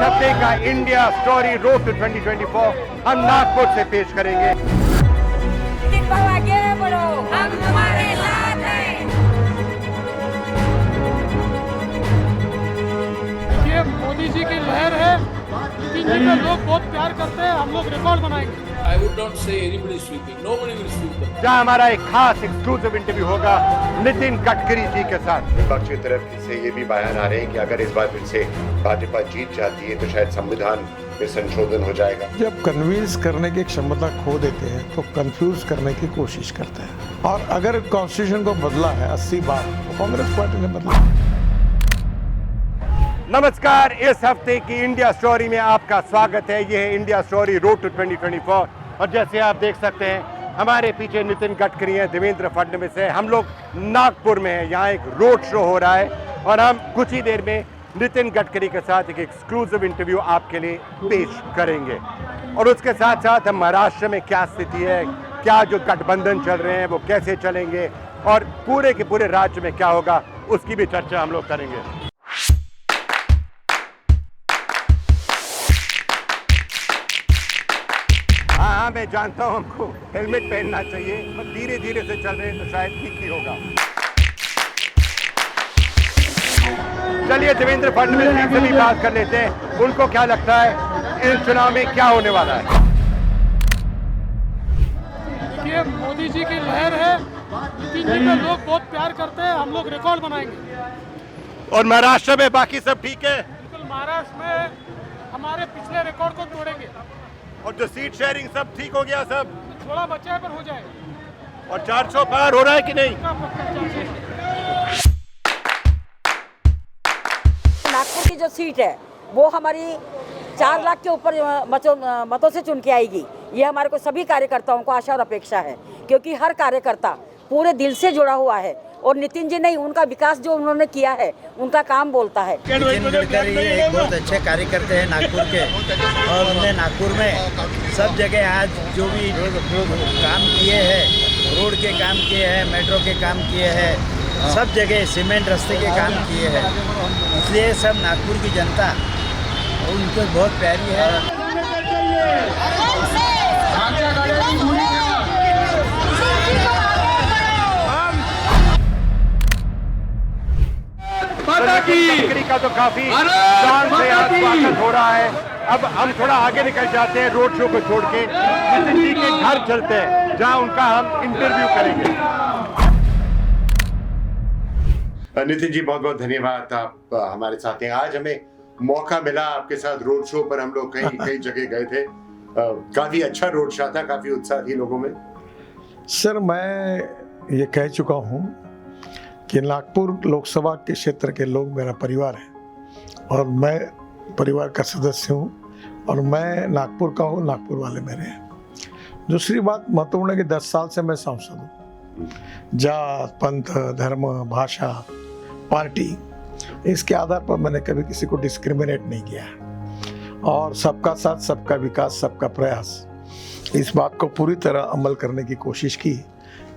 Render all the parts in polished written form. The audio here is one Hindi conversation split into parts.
हफ्ते का इंडिया स्टोरी रोड टू 2024 हम नागपुर से पेश करेंगे। आगे बढ़ो, हम तुम्हारे साथ हैं। ये मोदी जी की लहर है, जिनमें लोग बहुत प्यार करते हैं। हम लोग रिकॉर्ड बनाएंगे। I would not say anybody is sweeping. Nobody will sweep them. जहां हमारा एक खास एक्सक्लूसिव इंटरव्यू होगा नितिन गडकरी जी के साथ। विपक्ष की तरफ से ये भी बयान आ रहे हैं कि अगर इस बार फिर से भाजपा जीत जाती है तो शायद संविधान में संशोधन हो जाएगा। जब कन्विंस करने की क्षमता खो देते हैं तो कंफ्यूज करने की कोशिश करते हैं। और अगर कॉन्स्टिट्यूशन को बदला है 80 बार तो कांग्रेस पार्टी ने बदला। नमस्कार, इस हफ्ते की इंडिया स्टोरी में आपका स्वागत है। यह है इंडिया स्टोरी रोड टू 2024 और जैसे आप देख सकते हैं हमारे पीछे नितिन गडकरी हैं, देवेंद्र फडणवीस है। हम लोग नागपुर में हैं, यहाँ एक रोड शो हो रहा है और हम कुछ ही देर में नितिन गडकरी के साथ एक एक्सक्लूसिव इंटरव्यू आपके लिए पेश करेंगे। और उसके साथ साथ हम महाराष्ट्र में क्या स्थिति है, क्या जो गठबंधन चल रहे हैं वो कैसे चलेंगे और पूरे के पूरे राज्य में क्या होगा उसकी भी चर्चा हम लोग करेंगे। हाँ, मैं जानता हूँ हमको हेलमेट पहनना चाहिए, पर धीरे धीरे से चल रहे हैं तो शायद ठीक ही होगा। चलिए देवेंद्र फडणवीस जी से भी बात कर लेते हैं, उनको क्या लगता है इस चुनाव में क्या होने वाला है। ये मोदी जी की लहर है, जिनमें लोग बहुत प्यार करते हैं। हम लोग रिकॉर्ड बनाएंगे। और महाराष्ट्र में बाकी सब ठीक है? बिल्कुल, महाराष्ट्र में हमारे पिछले रिकॉर्ड को तोड़ेंगे। और जो सीट शेयरिंग सब ठीक हो गया, सब थोड़ा बचा है पर हो जाएगा। और 400 पार हो रहा है कि नहीं? नागपुर की जो सीट है वो हमारी 4 लाख के ऊपर मतों से चुन के आएगी। ये हमारे को सभी कार्यकर्ताओं को आशा और अपेक्षा है, क्योंकि हर कार्यकर्ता पूरे दिल से जुड़ा हुआ है। और नितिन जी नहीं, उनका विकास जो उन्होंने किया है उनका काम बोलता है। नितिन गडकरी एक बहुत अच्छे कार्यकर्ता हैं नागपुर के, और उन्होंने नागपुर में सब जगह आज जो भी काम किए हैं, रोड के काम किए हैं, मेट्रो के काम किए हैं, सब जगह सीमेंट रास्ते के काम किए हैं। इसलिए सब नागपुर की जनता उनको बहुत प्यारी है। गडकरी का तो काफी शान से आज स्वागत हो रहा है। अब हम थोड़ा आगे निकल जाते हैं, रोड शो को छोड़ के नितिन जी के घर चलते हैं, जहां उनका हम इंटरव्यू करेंगे। नितिन जी, बहुत बहुत धन्यवाद, आप हमारे साथ हैं। आज हमें मौका मिला आपके साथ रोड शो पर, हम लोग कई जगह गए थे। काफी अच्छा रोड शो था, काफी उत्साह थी लोगों में। सर, मैं ये कह चुका हूँ कि नागपुर लोकसभा के क्षेत्र के लोग मेरा परिवार है और मैं परिवार का सदस्य हूँ और मैं नागपुर का हूँ, नागपुर वाले मेरे हैं। दूसरी बात महत्वपूर्ण है कि 10 साल से मैं सांसद हूँ। जात, पंथ, धर्म, भाषा, पार्टी, इसके आधार पर मैंने कभी किसी को डिस्क्रिमिनेट नहीं किया है। और सबका साथ, सबका विकास, सबका प्रयास, इस बात को पूरी तरह अमल करने की कोशिश की।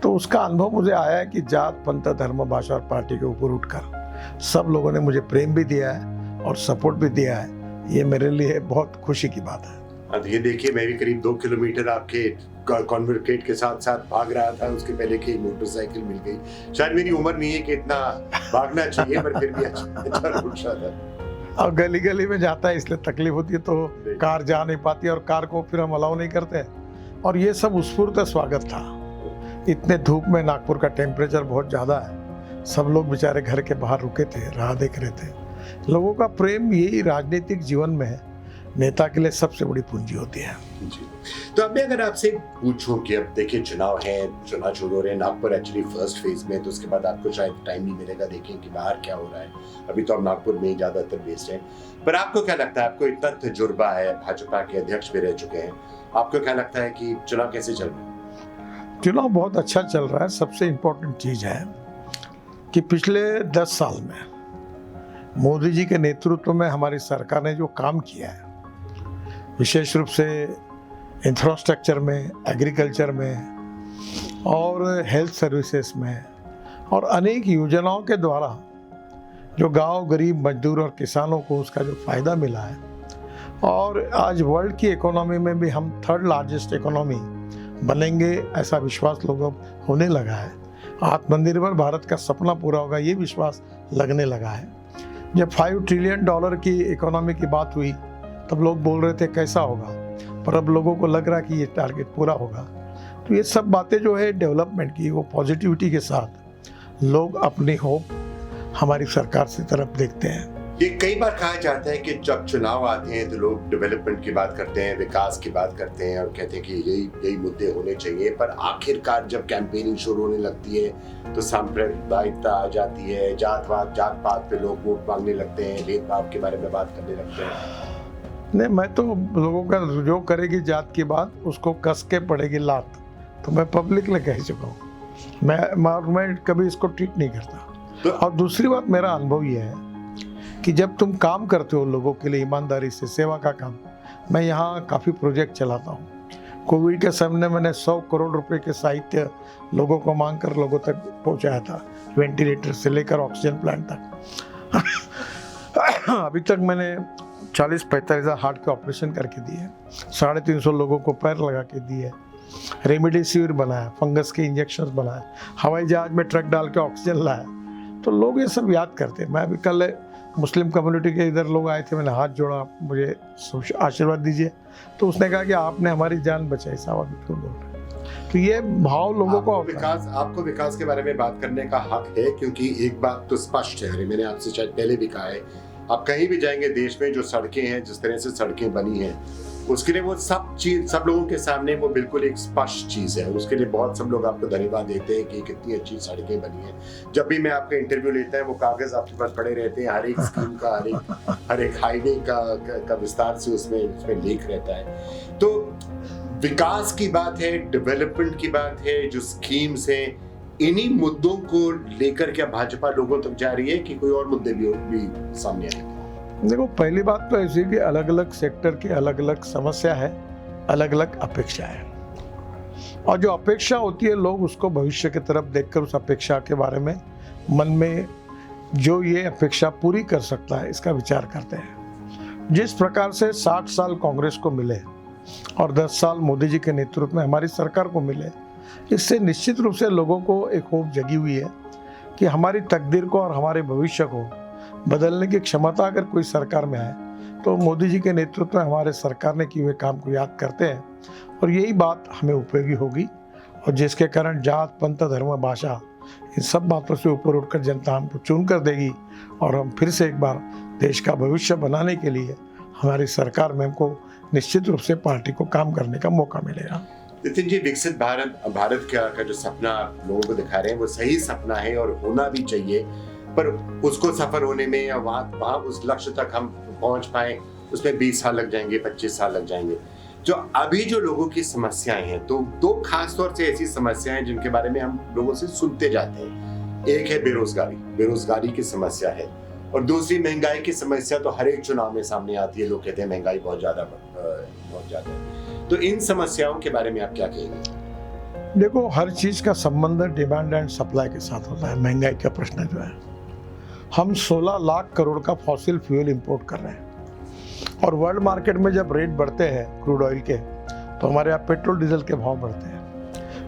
तो उसका अनुभव मुझे आया है कि जात, पंथ, धर्म, भाषा और पार्टी के ऊपर उठकर सब लोगों ने मुझे प्रेम भी दिया है और सपोर्ट भी दिया है। ये मेरे लिए बहुत खुशी की बात है। अब ये देखिए, मैं भी करीब 2 किलोमीटर आपके कॉन्वर्केट के साथ साथ भाग रहा था, उसके पहले की मोटरसाइकिल मिल गई। शायद मेरी उम्र नहीं है कि इतना भागना चाहिए, पर फिर भी अच्छा रोड शो था। और गली गली में जाता है इसलिए तकलीफ होती है, तो कार जा नहीं पाती और कार को फिर हम अलाउ नहीं करते। और ये सब उत्स्फूर्त स्वागत था। इतने धूप में नागपुर का टेम्परेचर बहुत ज़्यादा है, सब लोग बेचारे घर के बाहर रुके थे, राह देख रहे थे। लोगों का प्रेम यही राजनीतिक जीवन में है, नेता के लिए सबसे बड़ी पूंजी होती है। जी, तो अब मैं अगर आपसे पूछूं कि अब देखिए चुनाव है, चुनाव शुरू हो रहे हैं, नागपुर एक्चुअली फर्स्ट फेज में, तो उसके बाद आपको शायद टाइम नहीं मिलेगा देखें कि बाहर क्या हो रहा है। अभी तो आप नागपुर में ही ज्यादातर बेस्ड हैं, पर आपको क्या लगता है, आपको इतना तजुर्बा है, भाजपा के अध्यक्ष भी रह चुके हैं, आपको क्या लगता है कि चुनाव कैसे चल रहा है? चुनाव बहुत अच्छा चल रहा है। सबसे इम्पोर्टेंट चीज़ है कि पिछले 10 साल में मोदी जी के नेतृत्व में हमारी सरकार ने जो काम किया है, विशेष रूप से इंफ्रास्ट्रक्चर में, एग्रीकल्चर में और हेल्थ सर्विसेज में, और अनेक योजनाओं के द्वारा जो गांव, गरीब, मजदूर और किसानों को उसका जो फ़ायदा मिला है, और आज वर्ल्ड की इकोनॉमी में भी हम 3rd लार्जेस्ट इकोनॉमी बनेंगे, ऐसा विश्वास लोगों को होने लगा है। आत्मनिर्भर भारत का सपना पूरा होगा, ये विश्वास लगने लगा है। जब $5 ट्रिलियन की इकोनॉमी की बात हुई तब लोग बोल रहे थे कैसा होगा, पर अब लोगों को लग रहा है कि ये टारगेट पूरा होगा। तो ये सब बातें जो है डेवलपमेंट की, वो पॉजिटिविटी के साथ लोग अपनी होप हमारी सरकार की तरफ देखते हैं। ये कई बार कहा जाता है कि जब चुनाव आते हैं तो लोग डेवलपमेंट की बात करते हैं, विकास की बात करते हैं और कहते हैं कि यही मुद्दे होने चाहिए, पर आखिरकार जब कैंपेनिंग शुरू होने लगती है तो सांप्रदायिकता आ जाती है, जात पात पे लोग वोट मांगने लगते हैं, भेदभाव के बारे में बात करने लगते हैं। नहीं, मैं तो लोगों का जो करेगी जात की बात उसको कस के पड़ेगी लात, तो मैं पब्लिक में कह चुका हूँ। मैं कभी इसको ट्रीट नहीं करता। और दूसरी बात, मेरा अनुभव ये है कि जब तुम काम करते हो लोगों के लिए ईमानदारी से, सेवा का काम, मैं यहाँ काफ़ी प्रोजेक्ट चलाता हूँ। कोविड के समय मैंने 100 करोड़ रुपए के साहित्य लोगों को मांग कर लोगों तक पहुँचाया था, वेंटिलेटर से लेकर ऑक्सीजन प्लांट तक। अभी तक मैंने 40-45 हज़ार हार्ट के ऑपरेशन करके दिए, 350 लोगों को पैर लगा के दिए, रेमडेसिविर बनाया, फंगस के इंजेक्शंस बनाए, हवाई जहाज में ट्रक डाल के ऑक्सीजन लाया। तो लोग ये सब याद करते हैं। मैं अभी कल मुस्लिम कम्युनिटी के इधर लोग आए थे, मैंने हाथ जोड़ा, मुझे आशीर्वाद दीजिए, तो उसने कहा कि आपने हमारी जान बचाई साहब, अभी क्यों बोल रहे हैं। तो ये भाव लोगों को आपको विकास के बारे में बात करने का हक है, क्योंकि एक बात तो स्पष्ट है, मैंने आपसे शायद पहले भी कहा है, आप कहीं भी जाएंगे देश में जो सड़कें हैं, जिस तरह से सड़कें बनी हैं, उसके लिए वो सब लोगों के सामने वो बिल्कुल एक स्पष्ट चीज़ है। उसके लिए बहुत सब लोग आपको धन्यवाद देते हैं कि कितनी अच्छी सड़कें बनी हैं। जब भी मैं आपका इंटरव्यू लेता है वो कागज़ आपके पास पड़े रहते हैं, हर एक स्कीम का, हर एक हाईवे का विस्तार से उसमें लेख रहता है। तो विकास की बात है, डेवलपमेंट की बात है, जो स्कीम्स हैं, इन्हीं मुद्दों को लेकर क्या भाजपा लोगों तक जा रही है कि कोई और मुद्दे भी सामने आए? देखो, पहली बात तो ऐसी कि अलग अलग सेक्टर की अलग अलग समस्या है, अलग अलग अपेक्षा है, और जो अपेक्षा होती है लोग उसको भविष्य की तरफ देखकर उस अपेक्षा के बारे में मन में जो ये अपेक्षा पूरी कर सकता है इसका विचार करते हैं। जिस प्रकार से 60 साल कांग्रेस को मिले और 10 साल मोदी जी के नेतृत्व में हमारी सरकार को मिले, इससे निश्चित रूप से लोगों को एक होप जगी हुई है कि हमारी तकदीर को और हमारे भविष्य को बदलने की क्षमता अगर कोई सरकार में आए तो मोदी जी के नेतृत्व में हमारे सरकार ने किए हुए काम को याद करते हैं, और यही बात हमें उपयोगी होगी, और जिसके कारण जात, पंथ, धर्म, भाषा, इन सब बातों से ऊपर उठकर जनता हमको चुन कर देगी, और हम फिर से एक बार देश का भविष्य बनाने के लिए हमारी सरकार में हमको निश्चित रूप से पार्टी को काम करने का मौका मिलेगा। नितिन जी, विकसित भारत का जो सपना लोगों को दिखा रहे हैं वो सही सपना है और होना भी चाहिए, पर उसको सफल होने में या वहाँ उस लक्ष्य तक हम पहुँच पाए उसमें 20 साल लग जाएंगे, 25 साल लग जाएंगे। जो अभी जो लोगों की समस्याएं हैं, तो दो खास तौर से ऐसी समस्याएं जिनके बारे में हम लोगों से सुनते जाते हैं। एक है बेरोजगारी की समस्या है, और दूसरी महंगाई की समस्या तो हर एक चुनाव में सामने आती है। लोग कहते हैं महंगाई बहुत ज्यादा है। तो इन समस्याओं के बारे में आप क्या कहेंगे? देखो, हर चीज का संबंध डिमांड एंड सप्लाई के साथ होता है। महंगाई का प्रश्न जो है, हम 16 लाख करोड़ का फॉसिल फ्यूल इंपोर्ट कर रहे हैं, और वर्ल्ड मार्केट में जब रेट बढ़ते हैं क्रूड ऑयल के, तो हमारे यहाँ पेट्रोल डीजल के भाव बढ़ते हैं।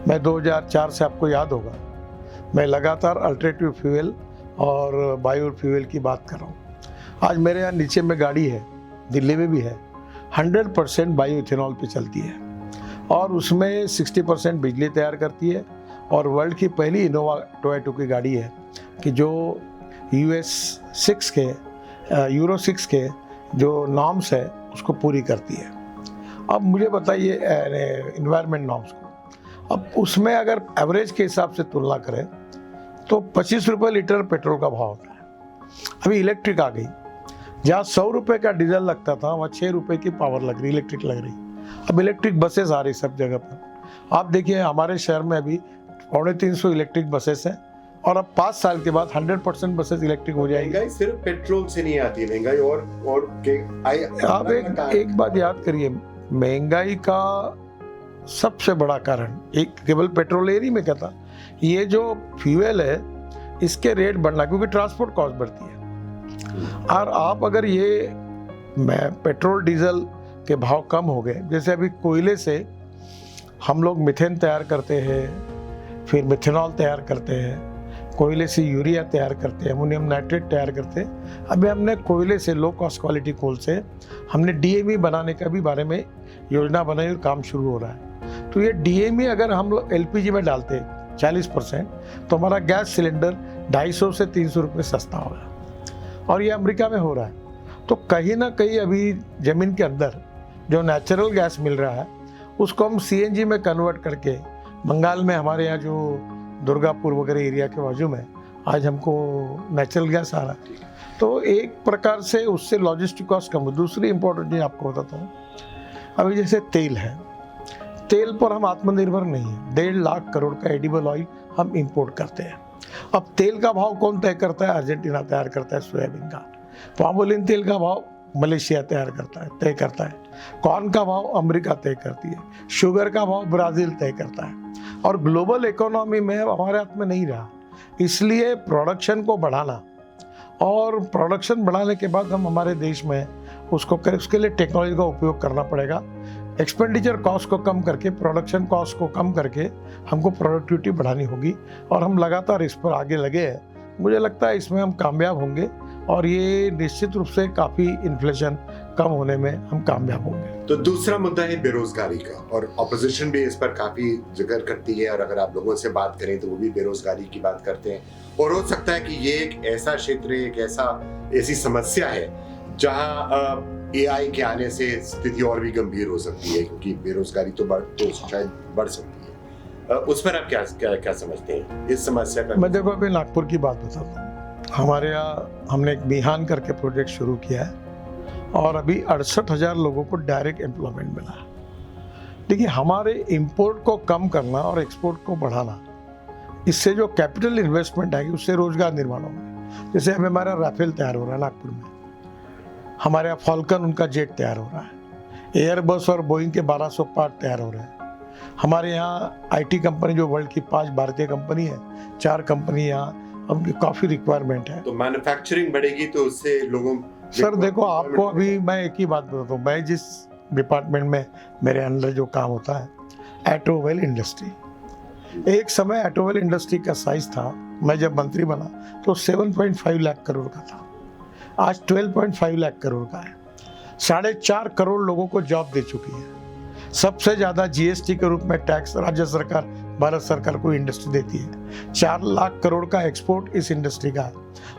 मैं 2004 से, आपको याद होगा, मैं लगातार अल्टरनेटिव फ्यूल और बायो फ्यूल की बात कर रहा हूँ। आज मेरे यहाँ नीचे में गाड़ी है, दिल्ली में भी है, 100% बायो इथेनॉल पे चलती है, और उसमें 60% बिजली तैयार करती है, और वर्ल्ड की पहली इनोवा टोयोटा की गाड़ी है कि जो यूरो 6 के जो नॉर्म्स है उसको पूरी करती है। अब मुझे बताइए इन्वायरमेंट नॉर्म्स को, अब उसमें अगर एवरेज के हिसाब से तुलना करें तो 25 रुपये लीटर पेट्रोल का भाव होता है। अभी इलेक्ट्रिक आ गई, जहाँ 100 रुपये का डीजल लगता था वहाँ 6 रुपये की पावर लग रही, इलेक्ट्रिक लग रही। अब इलेक्ट्रिक बसेस आ रही सब जगह पर। आप देखिए, हमारे शहर में अभी 350 इलेक्ट्रिक बसेस हैं, और अब 5 साल के बाद 100% बसेस इलेक्ट्रिक हो जाएंगी। महंगाई सिर्फ पेट्रोल से नहीं आती, महंगाई और आप एक बात याद करिए, महंगाई का सबसे बड़ा कारण एक केवल पेट्रोल ही नहीं कहता, ये जो फ्यूल है इसके रेट बढ़ना, क्योंकि ट्रांसपोर्ट कॉस्ट बढ़ती है। और आप अगर ये पेट्रोल डीजल के भाव कम हो गए। जैसे अभी कोयले से हम लोग मीथेन तैयार करते हैं, फिर मिथेनॉल तैयार करते हैं, कोयले से यूरिया तैयार करते हैं, अमोनियम नाइट्रेट तैयार करते हैं। अभी हमने कोयले से, लो कॉस्ट क्वालिटी कोल से हमने DME बनाने का भी बारे में योजना बनाई और काम शुरू हो रहा है। तो ये DME अगर हम लोग LPG में डालते 40% तो हमारा गैस सिलेंडर 250 से 300 रुपये सस्ता होगा, और ये अमेरिका में हो रहा है। तो कहीं ना कहीं अभी ज़मीन के अंदर जो नेचुरल गैस मिल रहा है उसको हम CNG में कन्वर्ट करके, बंगाल में हमारे यहाँ जो दुर्गापुर वगैरह एरिया के बाजू में आज हमको नेचुरल गैस आ रहा है। तो एक प्रकार से उससे लॉजिस्टिक कॉस्ट कम हो। दूसरी इंपॉर्टेंट चीज़ आपको बताता हूँ, अभी जैसे तेल है, तेल पर हम आत्मनिर्भर नहीं है। 1.5 लाख करोड़ का एडिबल ऑयल हम इंपोर्ट करते हैं। अब तेल का भाव कौन तय करता है? अर्जेंटीना तैयार करता है सोयाबीन का। पामोलिन तेल का भाव मलेशिया तय करता है। कॉर्न का भाव अमेरिका तय करती है। शुगर का भाव ब्राज़ील तय करता है। और ग्लोबल इकोनॉमी में हमारे हाथ में नहीं रहा, इसलिए प्रोडक्शन को बढ़ाना, और प्रोडक्शन बढ़ाने के बाद हम हमारे देश में उसके लिए टेक्नोलॉजी का उपयोग करना पड़ेगा। एक्सपेंडिचर कॉस्ट को कम करके, प्रोडक्शन कॉस्ट को कम करके हमको प्रोडक्टिविटी बढ़ानी होगी, और हम लगातार इस पर आगे लगे हैं। मुझे लगता है इसमें हम कामयाब होंगे, और ये निश्चित रूप से काफ़ी इन्फ्लेशन कम होने में हम कामयाब होंगे। तो दूसरा मुद्दा है बेरोजगारी का, और ऑपोजिशन भी इस पर काफी जिक्र करती है, और अगर आप लोगों से बात करें तो वो भी बेरोजगारी की बात करते हैं। और हो सकता है कि ये एक ऐसा क्षेत्र, एक ऐसी समस्या है जहां AI के आने से स्थिति और भी गंभीर हो सकती है, क्योंकि बेरोजगारी तो शायद बढ़ सकती है। उस पर आप क्या समझते हैं इस समस्या का? मैं देखो अभी नागपुर की बात बताता हूँ। हमारे यहाँ हमने एक बिहान करके प्रोजेक्ट शुरू किया है, और अभी 68,000 लोगों को डायरेक्ट एम्प्लॉयमेंट मिला है। देखिए, हमारे इंपोर्ट को कम करना और एक्सपोर्ट को बढ़ाना, इससे जो कैपिटल इन्वेस्टमेंट आएगी उससे रोजगार निर्माण होगा। जैसे अभी हमारा राफेल तैयार हो रहा है नागपुर में, हमारे यहाँ फॉल्कन उनका जेट तैयार हो रहा है, एयरबस और बोइंग के 1200 पार्ट तैयार हो रहे हैं। हमारे यहाँ IT कंपनी जो वर्ल्ड की 5 भारतीय कंपनी है, 4 कंपनी यहाँ, उनकी काफ़ी रिक्वायरमेंट है। तो मैन्युफैक्चरिंग बढ़ेगी तो उससे लोगों सर देखो, आपको अभी मैं एक ही बात बताता हूँ, मैं जिस डिपार्टमेंट में मेरे अंदर जो काम होता है, ऑटोमोबाइल इंडस्ट्री, एक समय ऑटोमोबाइल इंडस्ट्री का साइज था, मैं जब मंत्री बना तो 7.5 लाख करोड़ का था, आज 12.5 लाख करोड़ का है। 4.5 करोड़ लोगों को जॉब दे चुकी है। सबसे ज़्यादा GST के रूप में टैक्स राज्य सरकार, भारत सरकार को इंडस्ट्री देती है। 4 लाख करोड़ का एक्सपोर्ट इस इंडस्ट्री का है।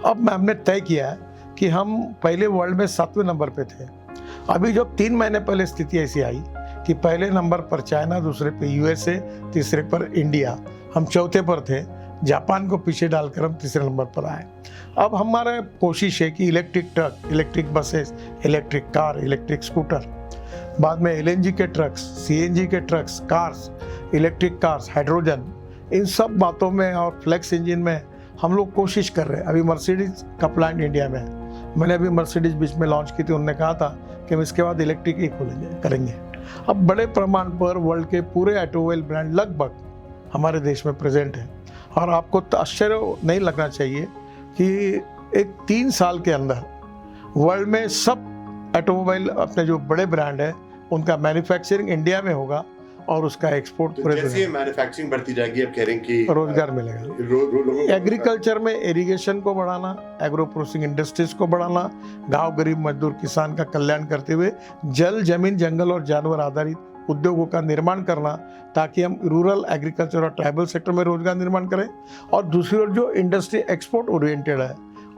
अब हमने तय किया है कि हम पहले वर्ल्ड में 7वें नंबर पे थे। अभी जो 3 महीने पहले स्थिति ऐसी आई कि पहले नंबर पर चाइना, दूसरे पे USA, तीसरे पर इंडिया, हम चौथे पर थे। जापान को पीछे डालकर हम तीसरे नंबर पर आए। अब हमारा कोशिश है कि electric truck, electric buses, electric car, electric scooter, बाद में LNG के ट्रक्स, CNG के trucks, cars, electric cars, hydrogen, इन सब बातों में और फ्लेक्स इंजन में हम लोग कोशिश कर रहे हैं। अभी मर्सिडीज का प्लांट इंडिया में है। मैंने अभी मर्सिडीज बीच में लॉन्च की थी, उन्होंने कहा था कि हम इसके बाद इलेक्ट्रिक ही करेंगे। अब बड़े प्रमाण पर वर्ल्ड के पूरे ऑटोमोबाइल ब्रांड लगभग हमारे देश में प्रेजेंट है, और आपको तो आश्चर्य नहीं लगना चाहिए कि एक 3 साल के अंदर वर्ल्ड में सब ऑटोमोबाइल अपने जो बड़े ब्रांड है उनका मैन्युफैक्चरिंग इंडिया में होगा, और उसका एक्सपोर्ट पूरे जैसे मैन्युफैक्चरिंग बढ़ती जाएगी, अब कह रहे हैं कि रोजगार मिलेगा। एग्रीकल्चर में इरिगेशन को बढ़ाना, एग्रो प्रोसेसिंग इंडस्ट्रीज को बढ़ाना, गांव गरीब मजदूर किसान का कल्याण करते हुए जल, जमीन, जंगल और जानवर आधारित उद्योगों का निर्माण करना, ताकि हम रूरल एग्रीकल्चर और ट्राइबल सेक्टर में रोजगार निर्माण करें। और दूसरी ओर जो इंडस्ट्री एक्सपोर्ट ओरिएंटेड है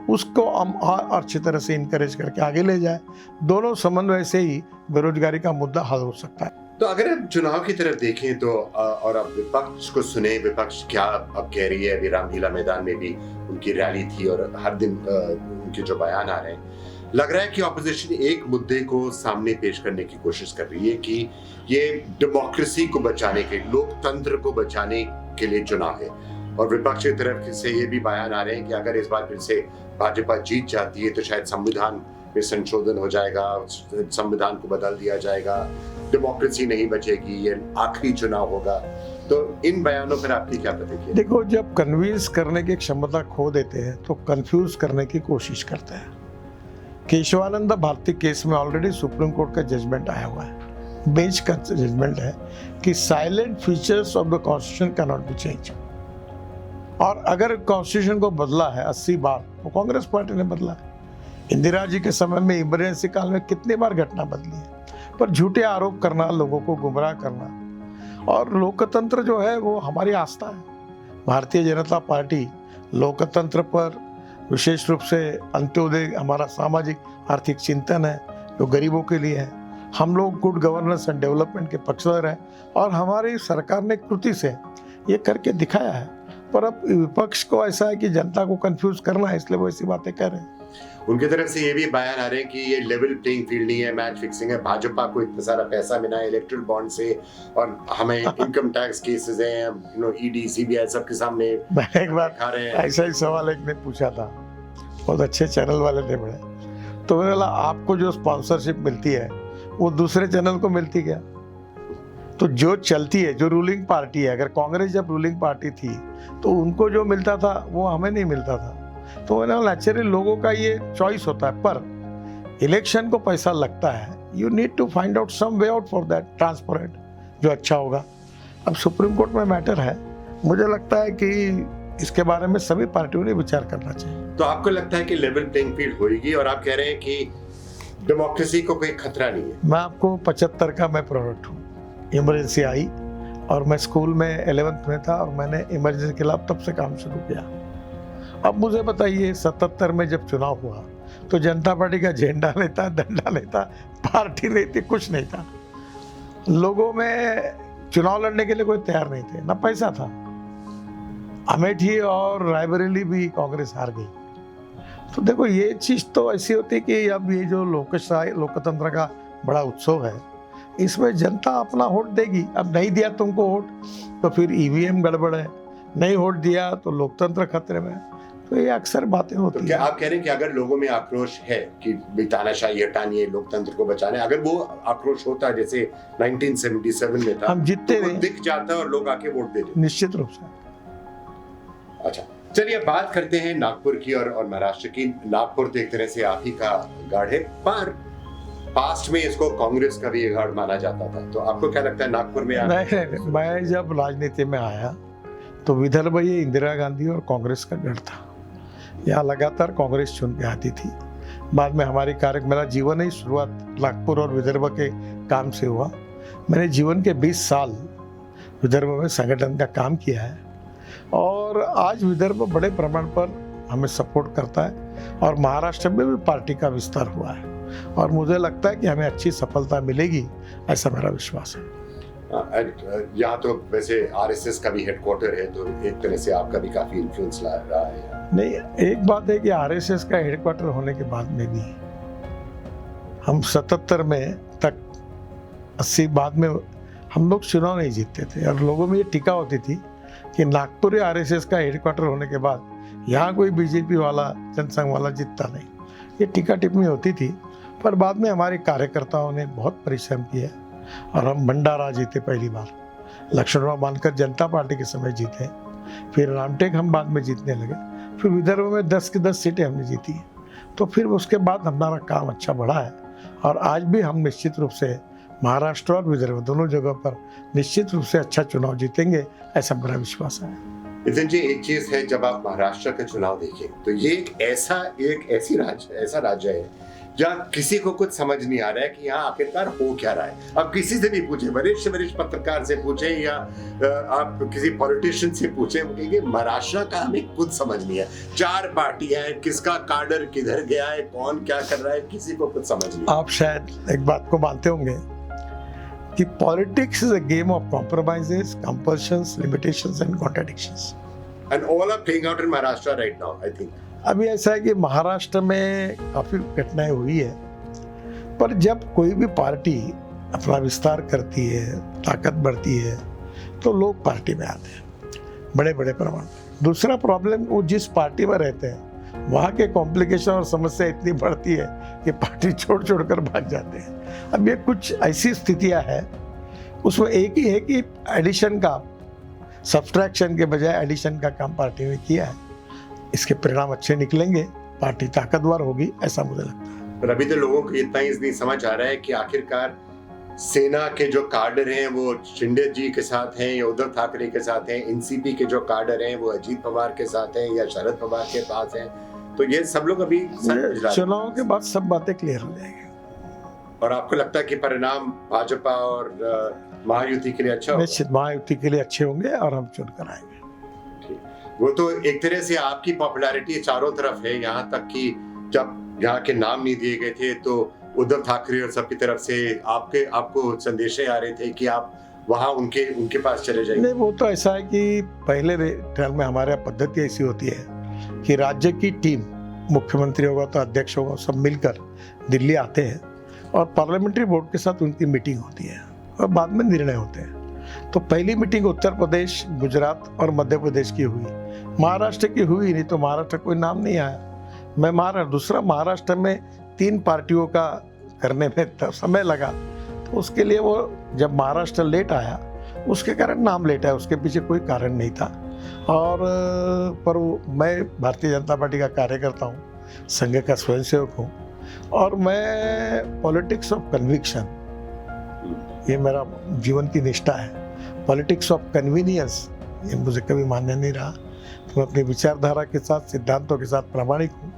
उसको हम और अच्छी तरह से इनकरेज करके आगे ले जाए। दोनों समन्वय से ही बेरोजगारी का मुद्दा हल हो सकता है। तो अगर आप चुनाव की तरफ देखें तो और आप विपक्ष को सुने, विपक्ष क्या अब कह रही है। अभी रामलीला मैदान में भी उनकी रैली थी, और हर दिन उनके जो बयान आ रहे हैं, लग रहा है कि ऑपोजिशन एक मुद्दे को सामने पेश करने की कोशिश कर रही है कि ये डेमोक्रेसी को बचाने के, लोकतंत्र को बचाने के लिए चुनाव है। और विपक्ष की तरफ से ये भी बयान आ रहे हैं कि अगर इस बार फिर से भाजपा जीत जाती है तो शायद संविधान में संशोधन हो जाएगा, संविधान को बदल दिया जाएगा, डेमोक्रेसी नहीं बचेगी, ये आखिरी चुनाव होगा। तो इन बयानों पर आपकी क्या प्रतिक्रिया? देखो, जब कन्विंस करने की क्षमता खो देते हैं तो कंफ्यूज करने की कोशिश करते हैं। केशवानंद भारती केस में ऑलरेडी सुप्रीम कोर्ट का जजमेंट आया हुआ है, बेंच का जजमेंट है कि salient features of the constitution can not be change. और अगर कॉन्स्टिट्यूशन को बदला है 80 बार, वो कांग्रेस पार्टी ने बदला है। इंदिरा जी के समय में इमरजेंसी काल में कितनी बार घटना बदली है, पर झूठे आरोप करना, लोगों को गुमराह करना। और लोकतंत्र जो है वो हमारी आस्था है। भारतीय जनता पार्टी लोकतंत्र पर विशेष रूप से अंत्योदय हमारा सामाजिक आर्थिक चिंतन है जो गरीबों के लिए है। हम लोग गुड गवर्नेंस एंड डेवलपमेंट के पक्षधर हैं और हमारी सरकार ने कृति से ये करके दिखाया है। पर अब विपक्ष को ऐसा है कि जनता को कंफ्यूज करना है, इसलिए वो ऐसी बातें कर रहे हैं। उनकी तरफ से ये भी बयान आ रहे हैं कि ये लेवल प्लेइंग फील्ड नहीं है, मैच फिक्सिंग है। भाजपा को इतना सारा पैसा मिला है इलेक्ट्रल बॉन्ड से और हमें इनकम टैक्स केसेस हैं, ईडी सीबीआई सबके सामने मैं एक बार खा रहे हैं। ऐसा ही सवाल एक ने पूछा था, बहुत अच्छे चैनल वाले थे बड़े, तो मैंने बोला आपको जो स्पॉन्सरशिप मिलती है वो दूसरे चैनल को मिलती क्या? तो जो चलती है, जो रूलिंग पार्टी है, अगर कांग्रेस जब रूलिंग पार्टी थी तो उनको जो मिलता था वो हमें नहीं मिलता था। तो नेचुरली लोगों का ये चॉइस होता है, पर इलेक्शन को पैसा लगता है। You need to find out some way out for that, transparent, जो अच्छा होगा। अब सुप्रीम कोर्ट में मैटर है, मुझे लगता है कि इसके बारे में सभी पार्टियों ने विचार करना चाहिए। तो आपको लगता है कि लेवल प्लेइंग फील्ड होगी और आप कह रहे हैं कि डेमोक्रेसी को कोई खतरा नहीं है? मैं आपको 75 का मैं प्रोडक्ट हूँ। इमरजेंसी आई और मैं स्कूल में 11th में था और मैंने इमरजेंसी के खिलाफ तब से काम शुरू किया। अब मुझे बताइए 77 में जब चुनाव हुआ तो जनता पार्टी का झंडा नहीं था, डंडा नहीं था, पार्टी नहीं थी, कुछ नहीं था। लोगों में चुनाव लड़ने के लिए कोई तैयार नहीं थे, ना पैसा था। अमेठी और रायबरेली भी कांग्रेस हार गई। तो देखो ये चीज तो ऐसी होती है कि अब ये जो लोकतंत्र का बड़ा उत्सव है, इसमें जनता अपना वोट देगी। अब नहीं दिया तुमको वोट तो फिर ईवीएम गड़बड़ है, नहीं वोट दिया तो लोकतंत्र खतरे में। तो ये अक्सर बातें होती तो क्या आप कह रहे हैं कि अगर लोगों में आक्रोश है कि तानाशाही हटानी है, लोकतंत्र को बचाना है, अगर वो आक्रोश होता जैसे 1977 में था, हम जीतते तो दिख जाता और लोग आके वोट दे देते? निश्चित रूप से। अच्छा, चलिए बात करते हैं नागपुर की और महाराष्ट्र की। नागपुर तो एक तरह से आप ही का गढ़ है, पर पास्ट में इसको कांग्रेस का भी गढ़ माना जाता था। तो आपको क्या लगता है नागपुर में? नहीं, मैं जब राजनीति में आया तो विदर्भ ये इंदिरा गांधी और कांग्रेस का गढ़ था। यहाँ लगातार कांग्रेस चुन के आती थी। बाद में हमारी मेरा जीवन ही शुरुआत नागपुर और विदर्भ के काम से हुआ। मैंने जीवन के 20 साल विदर्भ में संगठन का काम किया है और आज विदर्भ बड़े प्रमाण पर हमें सपोर्ट करता है और महाराष्ट्र में भी पार्टी का विस्तार हुआ है और मुझे लगता है कि हमें अच्छी सफलता मिलेगी, ऐसा मेरा विश्वास है। यहाँ तो वैसे आरएसएस का भी हेडक्वार्टर है, तो एक तरह से आपका भी काफी इन्फ्लुएंस रहा है। नहीं, एक बात है कि आरएसएस का हेडक्वार्टर होने के बाद में भी हम 77 में तक 80 बाद में हम लोग चुनाव नहीं जीतते थे और लोगों में ये टीका होती थी कि नागपुर आरएसएस का हेडक्वार्टर होने के बाद यहाँ कोई बीजेपी वाला, जनसंघ वाला जीतता नहीं, ये टीका टिप्पणी होती थी। पर बाद में हमारे कार्यकर्ताओं ने बहुत परिश्रम किया और हम भंडारा जीते पहली बार, लक्ष्मणराव मानकर जनता पार्टी के समय जीते, फिर रामटेक हम बाद में जीतने लगे, फिर विदर्भ में 10 की 10 सीटें हमने जीती। तो फिर उसके बाद हमारा काम अच्छा बढ़ा है और आज भी हम निश्चित रूप से महाराष्ट्र और विदर्भ दोनों जगह पर निश्चित रूप से अच्छा चुनाव जीतेंगे, ऐसा मेरा विश्वास है। नितिन जी, एक चीज है, जब आप महाराष्ट्र का चुनाव देखें तो ये ऐसा राज्य है जहाँ किसी को कुछ समझ नहीं आ रहा है कि यहाँ आखिरकार हो क्या रहा है। अब किसी से भी पूछे, वरिष्ठ पत्रकार से पूछे या आप किसी पॉलिटिशियन से पूछे, वो कहेंगे महाराष्ट्र का हमें कुछ समझ नहीं है। 4 पार्टियां हैं, किसका कार्डर किधर गया है, कौन क्या कर रहा है, किसी को कुछ समझ नहीं। आप शायद एक बात को मानते होंगे कि politics is a game of compromises, compulsions, limitations and contradictions, and all are playing out in Maharashtra right now. I think अभी ऐसा है कि महाराष्ट्र में काफी घटनाएं हुई है, पर जब कोई भी पार्टी अपना विस्तार करती है, ताकत बढ़ती है, तो लोग पार्टी में आते हैं बड़े बड़े प्रमाण। दूसरा प्रॉब्लम, वो जिस पार्टी में रहते हैं वहाँ के कॉम्प्लिकेशन और समस्या इतनी बढ़ती है कि पार्टी छोड़ कर भाग जाते हैं। अब ये कुछ ऐसी स्थितियाँ हैं, उसमें एक ही है कि एडिशन का, सब्सट्रैक्शन के बजाय एडिशन का काम पार्टी ने किया है। इसके परिणाम अच्छे निकलेंगे, पार्टी ताकतवर होगी, ऐसा मुझे लगता है। पर अभी तो लोगों को इतना ही नहीं समझ आ रहा है कि आखिरकार सेना के जो कार्डर हैं वो शिंदे जी के साथ हैं या उद्धव ठाकरे के साथ हैं, एनसीपी के जो कार्डर हैं वो अजीत पवार के साथ हैं या शरद पवार के पास हैं। तो ये सब लोग अभी चुनाव के बाद सब बातें क्लियर हो जाएंगी। और आपको लगता है कि परिणाम भाजपा और महायुति के लिए अच्छा होगा? निश्चित महायुति के लिए अच्छे होंगे और हम चुनकर आएंगे। वो तो एक तरह से आपकी पॉपुलैरिटी चारों तरफ है, यहाँ तक कि जब यहाँ के नाम नहीं दिए गए थे तो उद्धव ठाकरे और सबकी तरफ से आपको संदेशे आ रहे थे कि आप वहाँ उनके पास चले जाइए। नहीं, वो तो ऐसा है कि पहले टर्म में हमारे यहाँ पद्धति ऐसी होती है कि राज्य की टीम, मुख्यमंत्री होगा तो अध्यक्ष होगा, सब मिलकर दिल्ली आते हैं और पार्लियामेंट्री बोर्ड के साथ उनकी मीटिंग होती है और बाद में निर्णय होते हैं। तो पहली मीटिंग उत्तर प्रदेश, गुजरात और मध्य प्रदेश की हुई, महाराष्ट्र की हुई नहीं, तो महाराष्ट्र कोई नाम नहीं आया। मैं दूसरा महाराष्ट्र में 3 पार्टियों का करने में समय लगा, तो उसके लिए वो जब महाराष्ट्र लेट आया उसके कारण नाम लेट आया, उसके पीछे कोई कारण नहीं था। और पर मैं भारतीय जनता पार्टी का कार्यकर्ता हूँ, संघ का स्वयंसेवक हूँ और मैं पॉलिटिक्स ऑफ कन्विक्शन, ये मेरा जीवन की निष्ठा है। पॉलिटिक्स ऑफ कन्वीनियंस ये मुझे कभी मान्य नहीं रहा। तो मैं अपनी विचारधारा के साथ, सिद्धांतों के साथ प्रामाणिक हूँ,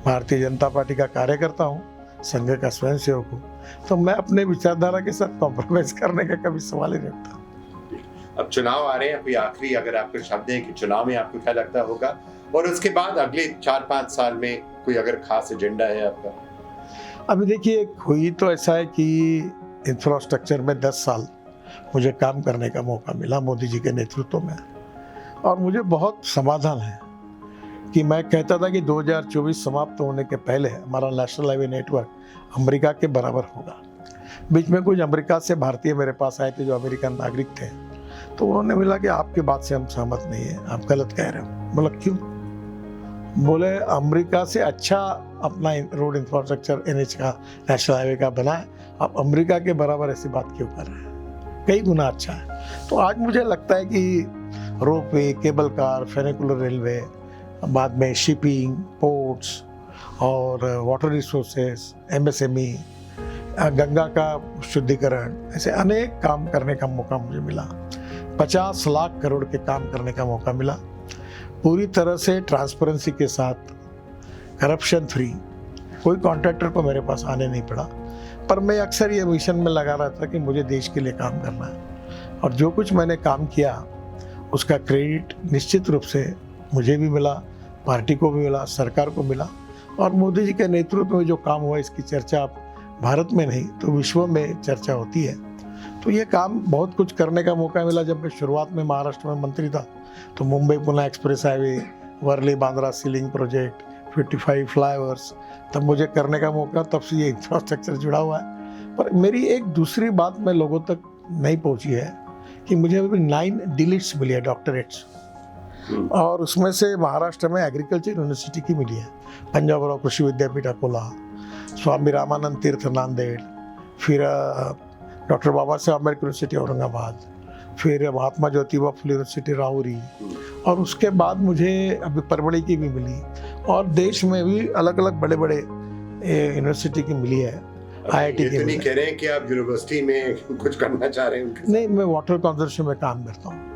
भारतीय जनता पार्टी का कार्यकर्ता हूँ, संघ का स्वयंसेवक हूँ, तो मैं अपने विचारधारा के साथ कॉम्प्रोमाइज करने का कभी सवाल ही नहीं उठता। अब चुनाव आ रहे हैं, कोई आखिरी अगर आपके शब्द हैं कि चुनाव में आपको क्या लगता होगा और उसके बाद अगले 4-5 साल में कोई अगर खास एजेंडा है आपका? अभी देखिए, हुई तो ऐसा है कि इंफ्रास्ट्रक्चर में 10 साल मुझे काम करने का मौका मिला मोदी जी के नेतृत्व में, और मुझे बहुत समाधान है कि मैं कहता था कि 2024 समाप्त होने के पहले हमारा नेशनल हाईवे नेटवर्क अमेरिका के बराबर होगा। बीच में कुछ अमेरिका से भारतीय मेरे पास आए थे जो अमेरिकन नागरिक थे, तो उन्होंने मिला कि आपकी बात से हम सहमत नहीं है, आप गलत कह रहे हो। बोला क्यों? बोले अमेरिका से अच्छा अपना रोड इंफ्रास्ट्रक्चर NH का, नेशनल हाईवे का बना है, आप अमेरिका के बराबर ऐसी बात क्यों कर रहे हैं, कई गुना अच्छा है। तो आज मुझे लगता है कि रोपवे, केबल कार, फेनिकुलर रेलवे, बाद में शिपिंग, पोर्ट्स और वाटर रिसोर्सेस, MSME, गंगा का शुद्धिकरण, ऐसे अनेक काम करने का मौका मुझे मिला। 50 लाख करोड़ के काम करने का मौका मिला, पूरी तरह से ट्रांसपेरेंसी के साथ, करप्शन फ्री, कोई कॉन्ट्रैक्टर को मेरे पास आने नहीं पड़ा। पर मैं अक्सर ये मिशन में लगा रहा था कि मुझे देश के लिए काम करना है, और जो कुछ मैंने काम किया उसका क्रेडिट निश्चित रूप से मुझे भी मिला, पार्टी को भी मिला, सरकार को मिला। और मोदी जी के नेतृत्व में जो काम हुआ इसकी चर्चा भारत में नहीं तो विश्व में चर्चा होती है। तो ये काम बहुत कुछ करने का मौका मिला। जब मैं शुरुआत में महाराष्ट्र में मंत्री था तो Mumbai Pune express highway, Worli Bandra sea link project, 55 flyovers, तब मुझे करने का मौका, तब से ये इंफ्रास्ट्रक्चर जुड़ा हुआ है। पर मेरी एक दूसरी बात में लोगों तक नहीं पहुंची है कि मुझे अभी 9 डिलीट्स मिली है, डॉक्टरेट्स, और उसमें से महाराष्ट्र में एग्रीकल्चर यूनिवर्सिटी की मिली है, पंजाबराव कृषि विद्यापीठ अकोला, स्वामी रामानंद तीर्थ नांदेड़, फिर डॉक्टर बाबा साहेब अम्बेडकर यूनिवर्सिटी औरंगाबाद, फिर महात्मा ज्योतिबा फुले यूनिवर्सिटी राहुरी, और उसके बाद मुझे अभी परवड़ी की भी मिली, और देश में भी अलग अलग बड़े बड़े यूनिवर्सिटी की मिली है, IIT की। नहीं कह रहे हैं कि आप यूनिवर्सिटी में कुछ करना चाह रहे हैं? नहीं, मैं वाटर कंजर्वेशन में काम करता हूँ।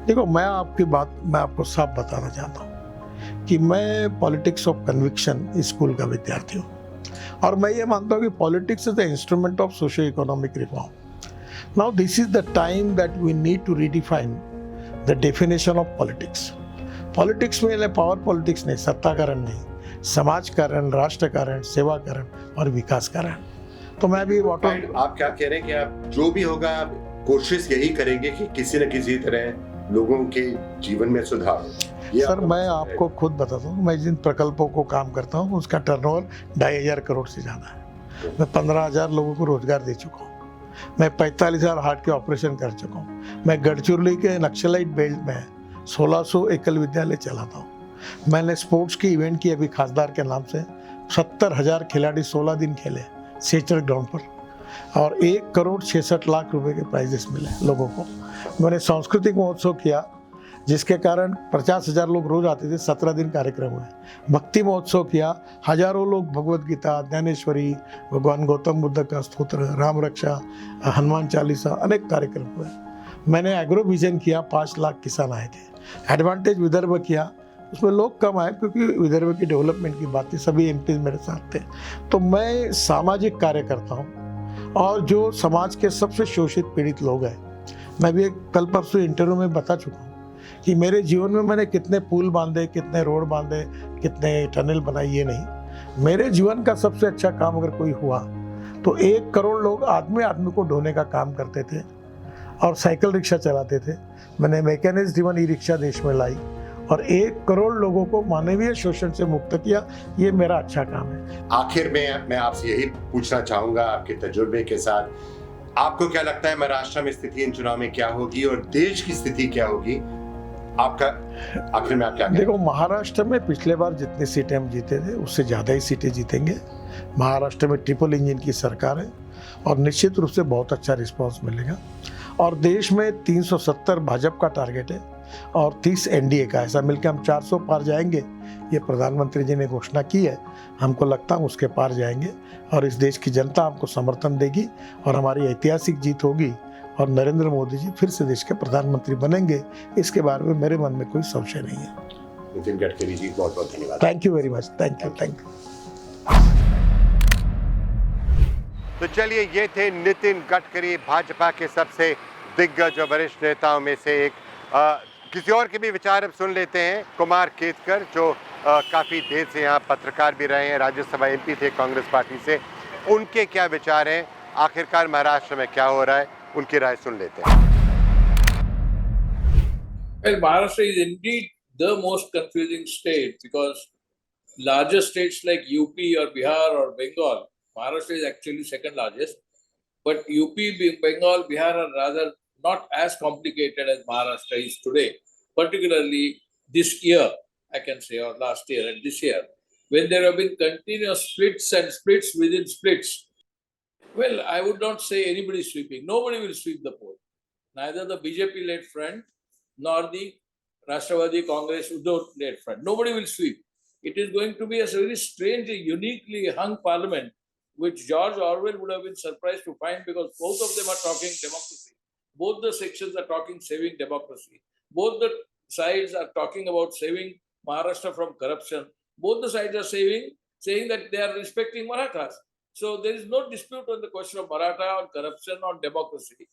देखो, मैं आपको साफ बताना चाहता हूँ कि मैं पॉलिटिक्स ऑफ कन्विक्शन स्कूल का विद्यार्थी हूँ, और मैं ये मानता हूँ कि politics is the instrument of socio economic reform. Now this is the time that we need to redefine the definition of politics. Politics में पावर पॉलिटिक्स नहीं, सत्ताकरण नहीं, समाजकरण, राष्ट्रकरण, सेवाकरण और विकासकरण। तो मैं भी आप क्या कह रहे हैं कि आप जो भी होगा आप कोशिश यही करेंगे कि किसी न किसी तरह लोगों के जीवन में सुधार हो? सर, मैं आपको खुद बताता हूँ, मैं जिन प्रकल्पों को काम करता हूँ उसका टर्नओवर 2,500 करोड़ से ज़्यादा है। मैं 15,000 लोगों को रोजगार दे चुका हूँ, मैं 45,000 हार्ट के ऑपरेशन कर चुका हूँ, मैं गढ़चिरौली के नक्सलाइट बेल्ट में 1600 एकल विद्यालय चलाता हूँ, मैंने स्पोर्ट्स की इवेंट की अभी खासदार के नाम से 70,000 खिलाड़ी 16 दिन खेले सेचर ग्राउंड पर, और 1,66,00,000 रुपए के प्राइजेस मिले लोगों को। मैंने सांस्कृतिक महोत्सव किया जिसके कारण 50,000 लोग रोज आते थे। 17 दिन कार्यक्रम हुए, भक्ति महोत्सव किया, हजारों लोग भगवत गीता, ज्ञानेश्वरी, भगवान गौतम बुद्ध का स्तोत्र, राम रक्षा, हनुमान चालीसा, अनेक कार्यक्रम हुए। मैंने एग्रो विजन किया, 5 लाख किसान आए थे। एडवांटेज विदर्भ किया, उसमें लोग कम आए क्योंकि विदर्भ की डेवलपमेंट की बात थी, सभी एमपी मेरे साथ थे। तो मैं सामाजिक कार्य करता हूँ और जो समाज के सबसे शोषित पीड़ित लोग हैं, मैं भी एक कल परसों इंटरव्यू में बता चुका हूँ कि मेरे जीवन में मैंने कितने पुल बांधे, कितने रोड बांधे, कितने टनल बनाए, ये नहीं। मेरे जीवन का सबसे अच्छा काम अगर कोई हुआ तो 1 करोड़ लोग आदमी को ढोने का काम करते थे और साइकिल रिक्शा चलाते थे। मैंने मैकेनिज्म ड्रिवन ई रिक्शा देश में लाई और 1 करोड़ लोगों को मानवीय शोषण से मुक्त किया। ये मेरा अच्छा काम है। आखिर में मैं आपसे यही पूछना चाहूंगा, आपके तजुर्बे के साथ, आपको क्या लगता है महाराष्ट्र में स्थिति इन चुनाव में क्या होगी और देश की स्थिति क्या होगी? आपका आखिर में आप क्या कहेंगे? देखो, महाराष्ट्र में पिछले बार जितनी सीटें हम जीते थे उससे ज़्यादा ही सीटें जीतेंगे। महाराष्ट्र में ट्रिपल इंजन की सरकार है और निश्चित रूप से बहुत अच्छा रिस्पांस मिलेगा। और देश में 370 भाजपा का टारगेट है और 30 एनडीए का। ऐसा मिलकर हम 400 पार जाएंगे, ये प्रधानमंत्री जी ने घोषणा की है। हमको लगता है उसके पार जाएंगे और इस देश की जनता हमको समर्थन देगी और हमारी ऐतिहासिक जीत होगी और नरेंद्र मोदी जी फिर से देश के प्रधानमंत्री बनेंगे। इसके बारे में मेरे मन में कोई संशय नहीं है। नितिन गडकरी जी, बहुत बहुत धन्यवाद। Thank you very much. Thank you. तो चलिए, ये थे नितिन गडकरी, भाजपा के सबसे दिग्गज और वरिष्ठ नेताओं में से एक। किसी और के भी विचार अब सुन लेते हैं। कुमार केतकर, जो काफ़ी देर से यहाँ पत्रकार भी रहे हैं, राज्यसभा एमपी थे कांग्रेस पार्टी से, उनके क्या विचार हैं, आखिरकार महाराष्ट्र में क्या हो रहा है, उनकी राय सुन लेते हैं। Well, Maharashtra is indeed the most confusing state because larger states like UP or Bihar or Bengal, Maharashtra is actually second largest, but UP, Bengal, Bihar are rather not as complicated as Maharashtra is today, particularly this year, I can say, or last year and this year, when there have been continuous splits and splits within splits. Well, I would not say anybody is sweeping. Nobody will sweep the poll. Neither the BJP-led front nor the Rashtrawadhi Congress Uddhav-led front. Nobody will sweep. It is going to be a very strange, uniquely hung parliament, which George Orwell would have been surprised to find because both of them are talking democracy. Both the sections are talking saving democracy. Both the sides are talking about saving Maharashtra from corruption. Both the sides are saying that they are respecting Marathas. So there is no dispute on the question of Maratha, on corruption, on democracy.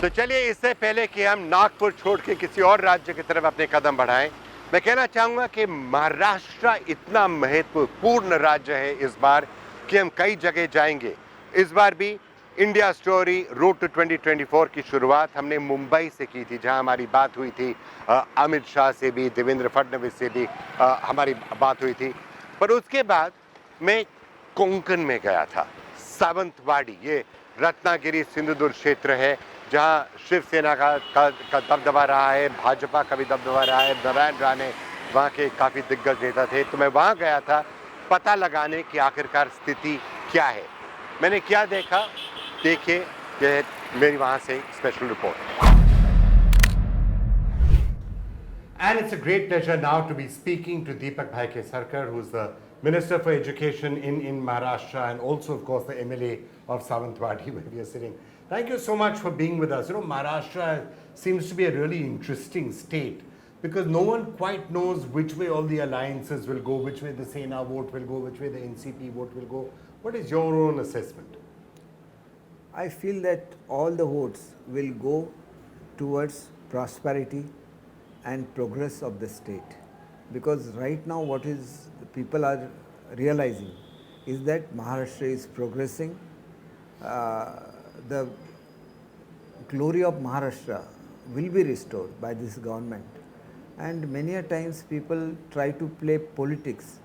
तो चलिए, इससे पहले कि हम नागपुर छोड़ के किसी और राज्य की तरफ अपने कदम बढ़ाएं, मैं कहना चाहूँगा कि महाराष्ट्र इतना महत्वपूर्ण राज्य है इस बार कि हम कई जगह जाएंगे। इस बार भी इंडिया स्टोरी रोड टू 2024 की शुरुआत हमने मुंबई से की थी, जहां हमारी बात हुई थी अमित शाह से भी, देवेंद्र फडणवीस से भी हमारी बात हुई थी। पर उसके बाद मैं कोंकण में गया था, सावंतवाड़ी, ये रत्नागिरी सिंधुदुर्ग क्षेत्र है जहां शिवसेना का दबदबा रहा है, भाजपा का भी दबदबा रहा है। नारायण राणे वहाँ के काफ़ी दिग्गज नेता थे, तो मैं वहाँ गया था पता लगाने की आखिरकार स्थिति क्या है। मैंने क्या देखा, देखिए, ये मेरी वहाँ से special report. And it's a great pleasure now to be speaking to Deepak Bhai Kesarkar, who's the Minister for Education in Maharashtra and also, of course, the MLA of Savantwadi, where we are sitting. Thank you so much for being with us. You know, Maharashtra seems to be a really interesting state because no one quite knows which way all the alliances will go, which way the Sena vote will go, which way the NCP vote will go. What is your own assessment? I feel that all the votes will go towards prosperity and progress of the state, because right now what is the people are realizing is that Maharashtra is progressing. The glory of Maharashtra will be restored by this government, and many a times people try to play politics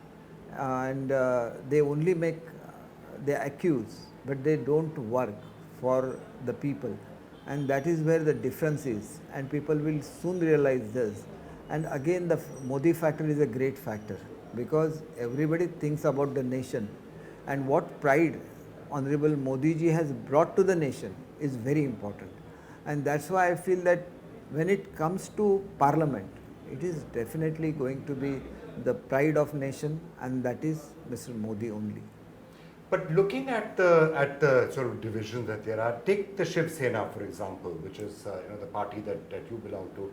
and they only they accuse, but they don't work for the people. And that is where the difference is, and people will soon realize this. And again, the Modi factor is a great factor because everybody thinks about the nation, and what pride Honorable Modi ji has brought to the nation is very important. And that's why I feel that when it comes to parliament, it is definitely going to be the pride of nation, and that is Mr. Modi only. But looking at the sort of divisions that there are, take the Shiv Sena for example, which is the party that you belong to.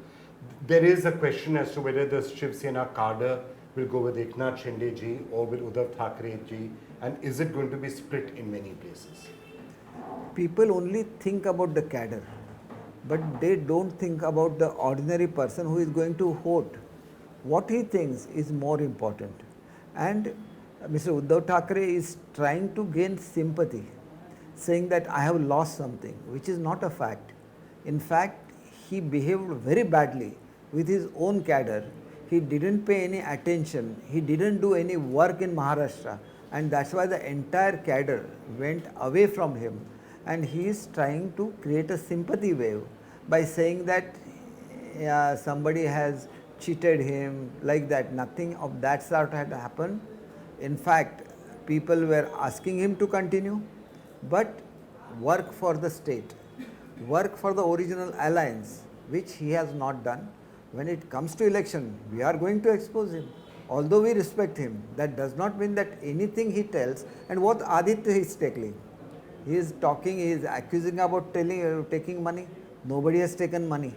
There is a question as to whether the Shiv Sena cadre will go with Eknath Shinde ji or with Uddhav Thackeray ji, and is it going to be split in many places? People only think about the cadre, but they don't think about the ordinary person who is going to vote. What he thinks is more important. And Mr. Uddhav Thackeray is trying to gain sympathy, saying that I have lost something, which is not a fact. In fact, he behaved very badly with his own cadre. He didn't pay any attention. He didn't do any work in Maharashtra, and that's why the entire cadre went away from him. And he is trying to create a sympathy wave by saying that somebody has cheated him, like that. Nothing of that sort had happened. In fact, people were asking him to continue, but work for the state, work for the original alliance, which he has not done. When it comes to election, we are going to expose him. Although we respect him, that does not mean that anything he tells, and what Aditya is taking. He is talking, he is accusing about taking money. Nobody has taken money.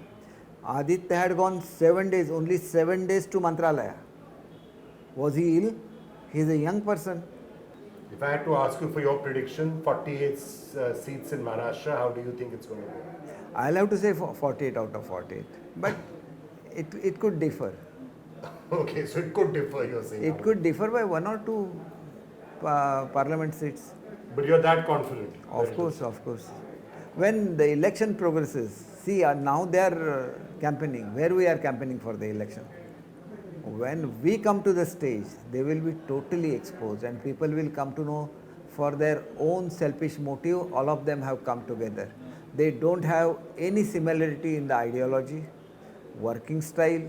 Aditya had gone 7 days, only 7 days to Mantralaya. Was he ill? He is a young person. If I had to ask you for your prediction, 48 seats in Maharashtra, how do you think it's going to go? I'll have to say 48 out of 48. But it could differ. Okay, so it could differ, you're saying. It could differ by 1 or 2 parliament seats. But you're that confident? Of course. When the election progresses, see now they are campaigning, where we are campaigning for the election. When we come to the stage, they will be totally exposed, and people will come to know for their own selfish motive, all of them have come together. They don't have any similarity in the ideology, working style,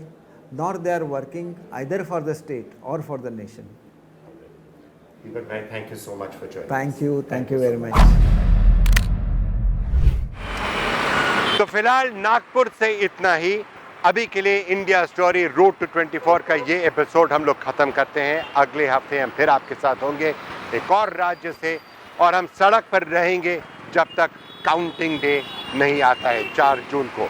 nor they are working either for the state or for the nation. Deepak Naik, thank you so much for joining. Thank you very much. तो फिलहाल नागपुर से इतना ही। अभी के लिए इंडिया स्टोरी रोड टू 24 का ये एपिसोड हम लोग ख़त्म करते हैं। अगले हफ्ते हम फिर आपके साथ होंगे एक और राज्य से, और हम सड़क पर रहेंगे जब तक काउंटिंग डे नहीं आता है 4 जून को।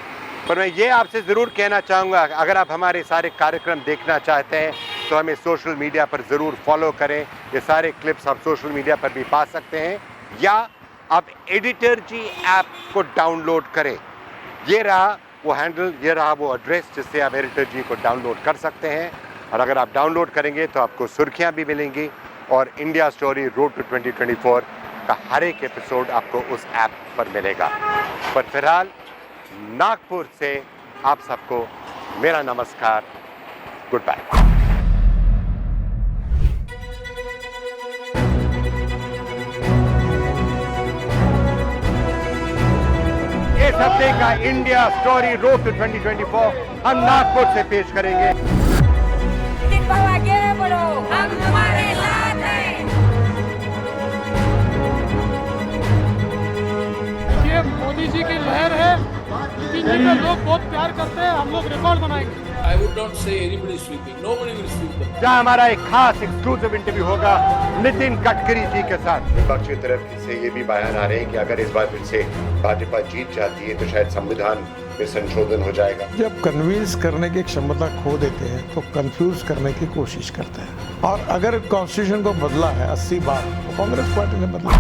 पर मैं ये आपसे ज़रूर कहना चाहूँगा, अगर आप हमारे सारे कार्यक्रम देखना चाहते हैं तो हमें सोशल मीडिया पर ज़रूर फॉलो करें। ये सारे क्लिप्स आप सोशल मीडिया पर भी पा सकते हैं, या आप एडिटर जी ऐप को डाउनलोड करें। ये रहा वो हैंडल, ये रहा वो एड्रेस जिससे आप एडिटर जी को डाउनलोड कर सकते हैं। और अगर आप डाउनलोड करेंगे तो आपको सुर्खियाँ भी मिलेंगी, और इंडिया स्टोरी रोड टू 2024 का हर एक एपिसोड आपको उस ऐप पर मिलेगा। पर फिलहाल नागपुर से आप सबको मेरा नमस्कार, गुड बाय। इस हफ्ते का इंडिया स्टोरी रोड टू 2024 हम नागपुर से पेश करेंगे। आगे बढ़ो, हम तुम्हारे साथ हैं। ये मोदी जी की लहर है, जिनमें लोग बहुत प्यार करते हैं। हम लोग रिकॉर्ड बनाएंगे। I would not say anybody is sweeping. Nobody will sweep them. जहाँ हमारा एक खास एक्सक्लूसिव इंटरव्यू होगा नितिन गडकरी जी के साथ। विपक्ष की तरफ से ये भी बयान आ रहे हैं कि अगर इस बार फिर से भाजपा जीत जाती है तो शायद संविधान में संशोधन हो जाएगा। जब कन्विंस करने की क्षमता खो देते हैं तो कंफ्यूज करने की कोशिश करते हैं, और अगर कॉन्स्टिट्यूशन को बदला है 80 बार तो कांग्रेस पार्टी ने बदला।